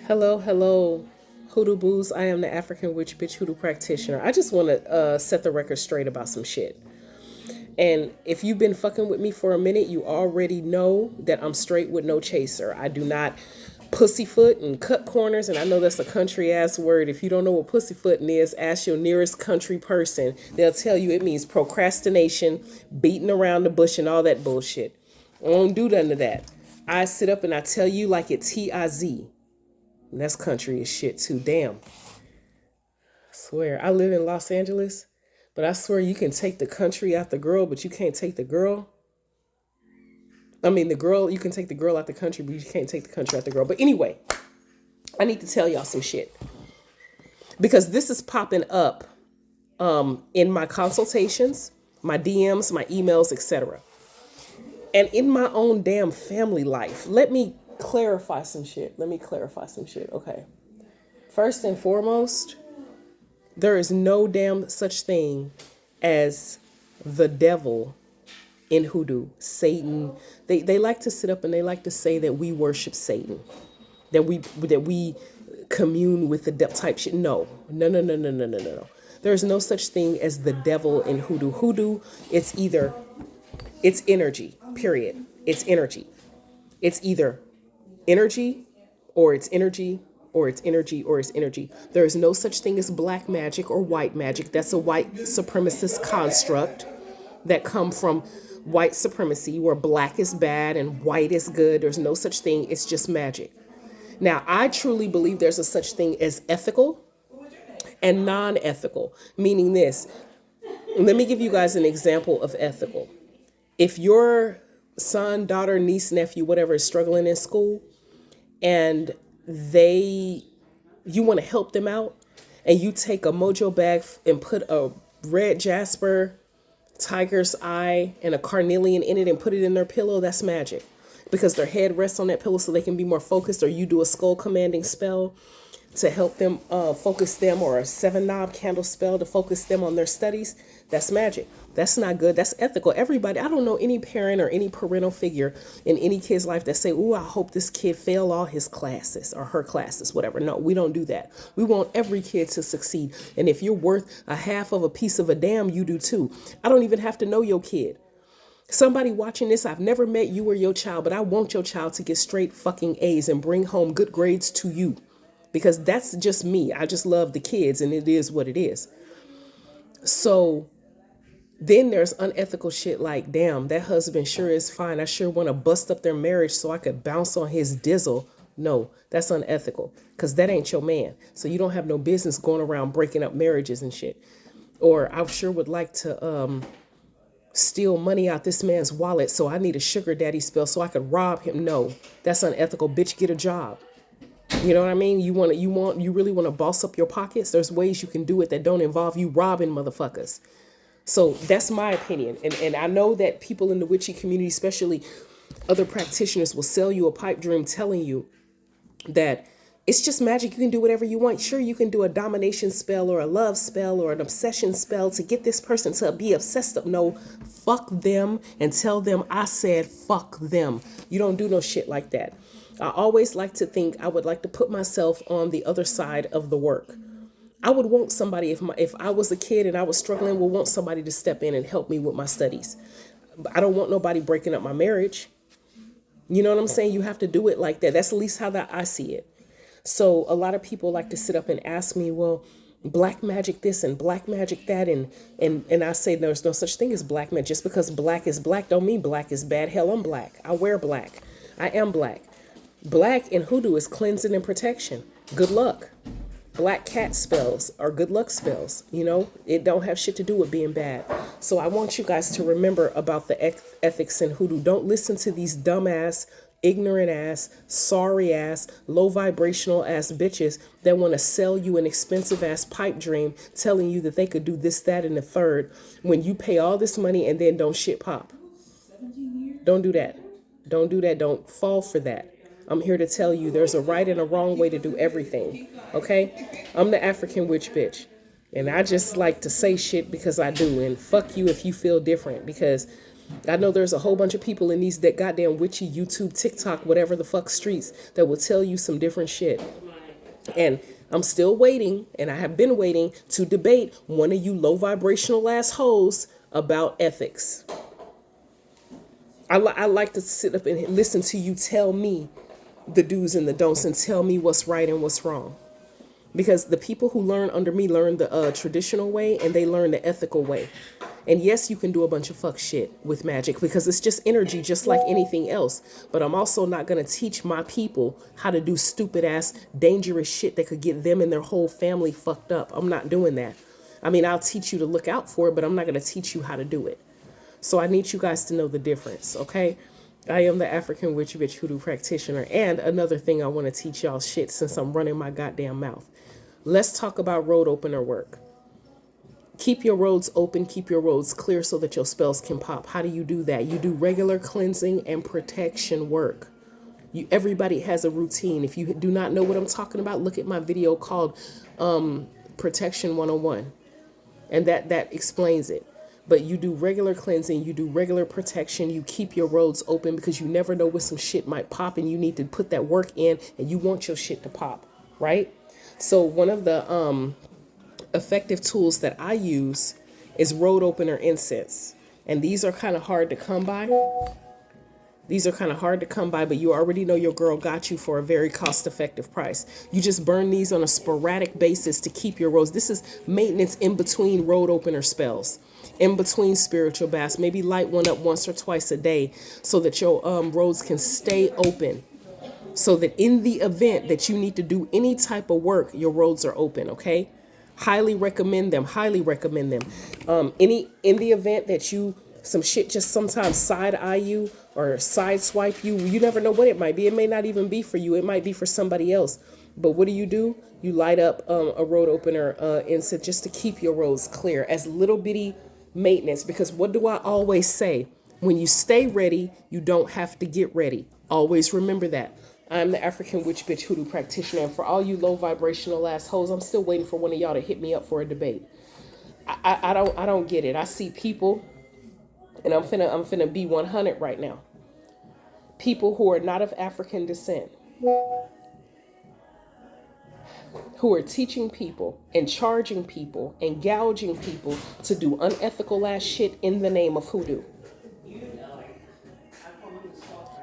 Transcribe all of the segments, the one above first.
Hello, hello, Hoodoo Boos. I am the African Witch Bitch Hoodoo practitioner. I just want to set the record straight about some shit. And if you've been fucking with me for a minute, you already know that I'm straight with no chaser. I do not pussyfoot and cut corners. And I know that's a country ass word. If you don't know what pussyfooting is, ask your nearest country person. They'll tell you it means procrastination, beating around the bush, and all that bullshit. I don't do none of that. I sit up and I tell you like it's T-I-Z. And that's country as shit too. Damn. I swear. I live in Los Angeles, but I swear you can take the country out the girl, but you can't take the girl. I mean, the girl, you can take the girl out the country, but you can't take the country out the girl. But anyway, I need to tell y'all some shit. Because this is popping up in my consultations, my DMs, my emails, etc. And in my own damn family life. Let me clarify some shit. Okay. First and foremost, there is no damn such thing as the devil in hoodoo, Satan. They like to sit up and they like to say that we worship Satan, that we commune with the devil type shit. No. There is no such thing as the devil in hoodoo. Hoodoo, it's energy, period. It's energy. It's either energy or it's energy or it's energy or it's energy. There is no such thing as black magic or white magic. That's a white supremacist construct that come from white supremacy where black is bad and white is good. There's no such thing. It's just magic. Now, I truly believe there's a such thing as ethical and non-ethical, meaning this. Let me give you guys an example of ethical. If your son, daughter, niece, nephew, whatever is struggling in school and you want to help them out and you take a mojo bag and put a red jasper, tiger's eye, and a carnelian in it and put it in their pillow, that's magic. Because their head rests on that pillow so they can be more focused, or you do a skull commanding spell to help them focus them, or a 7-knob candle spell to focus them on their studies, that's magic. That's not good. That's ethical. Everybody, I don't know any parent or any parental figure in any kid's life that say, "Ooh, I hope this kid fail all his classes or her classes," whatever. No, we don't do that. We want every kid to succeed. And if you're worth a half of a piece of a damn, you do too. I don't even have to know your kid. Somebody watching this, I've never met you or your child, but I want your child to get straight fucking A's and bring home good grades to you. Because that's just me. I just love the kids and it is what it is. So then there's unethical shit like, damn, that husband sure is fine. I sure want to bust up their marriage so I could bounce on his dizzle. No, that's unethical because that ain't your man. So you don't have no business going around breaking up marriages and shit. Or I sure would like to steal money out this man's wallet, so I need a sugar daddy spell so I could rob him. No, that's unethical. Bitch, get a job. You know what I mean? You really want to boss up your pockets? There's ways you can do it that don't involve you robbing motherfuckers. So that's my opinion. And I know that people in the witchy community, especially other practitioners, will sell you a pipe dream telling you that it's just magic. You can do whatever you want. Sure, you can do a domination spell or a love spell or an obsession spell to get this person to be obsessed. No, fuck them and tell them I said fuck them. You don't do no shit like that. I always like to think I would like to put myself on the other side of the work. I would want somebody, if I was a kid and I was struggling, would want somebody to step in and help me with my studies. I don't want nobody breaking up my marriage. You know what I'm saying? You have to do it like that. That's at least how that I see it. So a lot of people like to sit up and ask me, well, black magic this and black magic that. And I say there's no such thing as black magic. Just because black is black don't mean black is bad. Hell, I'm black. I wear black. I am black. Black in hoodoo is cleansing and protection. Good luck. Black cat spells are good luck spells. You know, it don't have shit to do with being bad. So I want you guys to remember about the ethics in hoodoo. Don't listen to these dumbass, ignorant ass, sorry ass, low vibrational ass bitches that want to sell you an expensive ass pipe dream telling you that they could do this, that, and the third when you pay all this money and then don't shit pop. Don't do that. Don't do that. Don't fall for that. I'm here to tell you there's a right and a wrong way to do everything. Okay? I'm the African witch bitch. And I just like to say shit because I do. And fuck you if you feel different. Because I know there's a whole bunch of people in these that goddamn witchy YouTube, TikTok, whatever the fuck streets that will tell you some different shit. And I'm still waiting, and I have been waiting to debate one of you low vibrational assholes about ethics. I like to sit up and listen to you tell me the do's and the don'ts and tell me what's right and what's wrong. Because the people who learn under me learn the traditional way and they learn the ethical way. And yes, you can do a bunch of fuck shit with magic because it's just energy, just like anything else. But I'm also not going to teach my people how to do stupid ass, dangerous shit that could get them and their whole family fucked up. I'm not doing that. I mean, I'll teach you to look out for it, but I'm not going to teach you how to do it. So I need you guys to know the difference, okay? I am the African Witch Bitch Hoodoo practitioner. And another thing I want to teach y'all shit since I'm running my goddamn mouth. Let's talk about road opener work. Keep your roads open, keep your roads clear so that your spells can pop. How do you do that? You do regular cleansing and protection work. Everybody has a routine. If you do not know what I'm talking about, look at my video called Protection 101. And that explains it. But you do regular cleansing, you do regular protection, you keep your roads open because you never know when some shit might pop and you need to put that work in and you want your shit to pop, right? So one of the effective tools that I use is road opener incense. And these are kind of hard to come by. These are kind of hard to come by, but you already know your girl got you for a very cost-effective price. You just burn these on a sporadic basis to keep your roads. This is maintenance in between road opener spells, in between spiritual baths. Maybe light one up once or twice a day so that your roads can stay open. So that in the event that you need to do any type of work, your roads are open, okay? Highly recommend them. Highly recommend them. In the event that some shit just sometimes side eye you or side swipe you, you never know what it might be. It may not even be for you. It might be for somebody else. But what do? You light up a road opener incense just to keep your roads clear as little bitty maintenance. Because what do I always say? When you stay ready, you don't have to get ready. Always remember that. I'm the African Witch Bitch Hoodoo practitioner, and for all you low vibrational assholes, I'm still waiting for one of y'all to hit me up for a debate. I don't get it. I see people, and I'm finna be 100 right now. People who are not of African descent, who are teaching people and charging people and gouging people to do unethical ass shit in the name of hoodoo.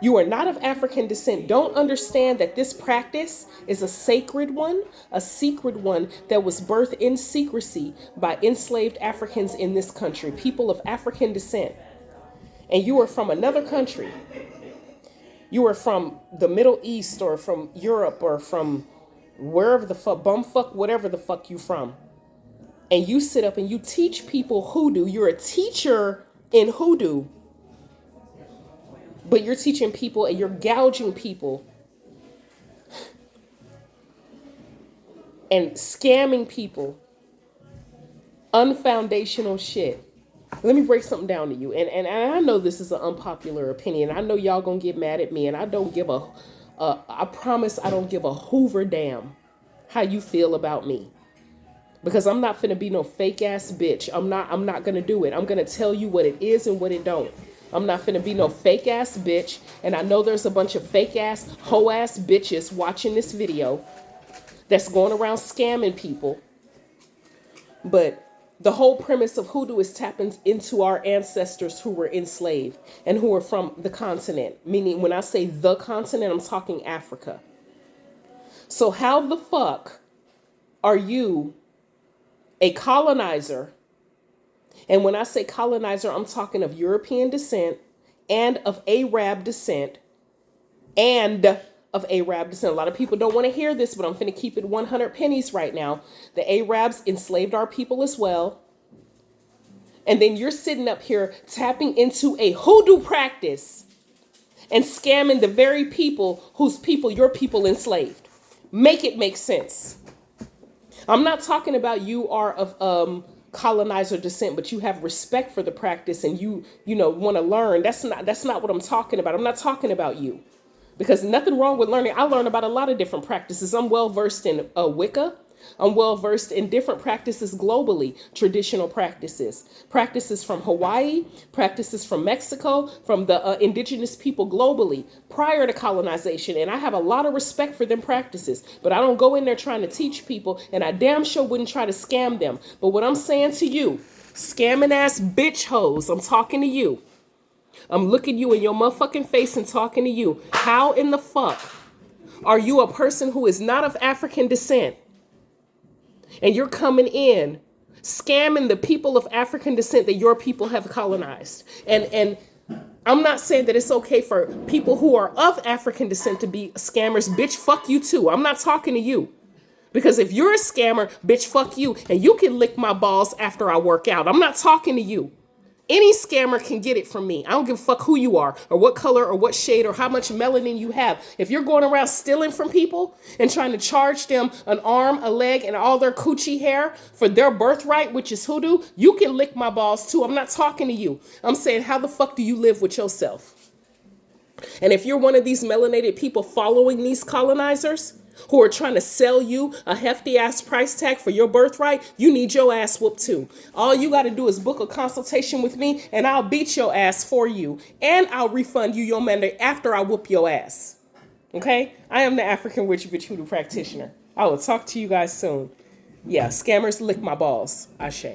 You are not of African descent. Don't understand that this practice is a sacred one, a secret one that was birthed in secrecy by enslaved Africans in this country, people of African descent. And you are from another country. You are from the Middle East or from Europe or from wherever the fuck, bumfuck, whatever the fuck you from. And you sit up and you teach people hoodoo. You're a teacher in hoodoo. But you're teaching people and you're gouging people and scamming people. Unfoundational shit. Let me break something down to you. And I know this is an unpopular opinion. I know y'all gonna get mad at me, and I don't give I promise I don't give a hoover damn how you feel about me. Because I'm not finna be no fake ass bitch. I'm not gonna do it. I'm gonna tell you what it is and what it don't. I'm not finna be no fake ass bitch. And I know there's a bunch of fake ass, hoe ass bitches watching this video that's going around scamming people. But the whole premise of hoodoo is tapping into our ancestors who were enslaved and who are from the continent. Meaning when I say the continent, I'm talking Africa. So how the fuck are you a colonizer? And when I say colonizer, I'm talking of European descent and of Arab descent and of Arab descent. A lot of people don't want to hear this, but I'm finna keep it 100 pennies right now. The Arabs enslaved our people as well. And then you're sitting up here tapping into a hoodoo practice and scamming the very people whose people your people enslaved. Make it make sense. I'm not talking about you are of colonizer descent, but you have respect for the practice and you want to learn. That's not what I'm talking about. I'm not talking about you. Because nothing wrong with learning. I learn about a lot of different practices. I'm well versed in Wicca. I'm well versed in different practices globally, traditional practices, practices from Hawaii, practices from Mexico, from the indigenous people globally prior to colonization. And I have a lot of respect for them practices, but I don't go in there trying to teach people, and I damn sure wouldn't try to scam them. But what I'm saying to you, scamming ass bitch hoes, I'm talking to you. I'm looking you in your motherfucking face and talking to you. How in the fuck are you a person who is not of African descent and you're coming in scamming the people of African descent that your people have colonized? And I'm not saying that it's okay for people who are of African descent to be scammers. Bitch, fuck you too. I'm not talking to you. Because if you're a scammer, bitch, fuck you. And you can lick my balls after I work out. I'm not talking to you. Any scammer can get it from me. I don't give a fuck who you are or what color or what shade or how much melanin you have. If you're going around stealing from people and trying to charge them an arm, a leg, and all their coochie hair for their birthright, which is hoodoo, you can lick my balls too. I'm not talking to you. I'm saying, how the fuck do you live with yourself? And if you're one of these melanated people following these colonizers who are trying to sell you a hefty ass price tag for your birthright, you need your ass whooped too. All you got to do is book a consultation with me and I'll beat your ass for you. And I'll refund you your money after I whoop your ass. Okay? I am the African Witch Bitch Hoodoo practitioner. I will talk to you guys soon. Yeah, scammers lick my balls. Ashe.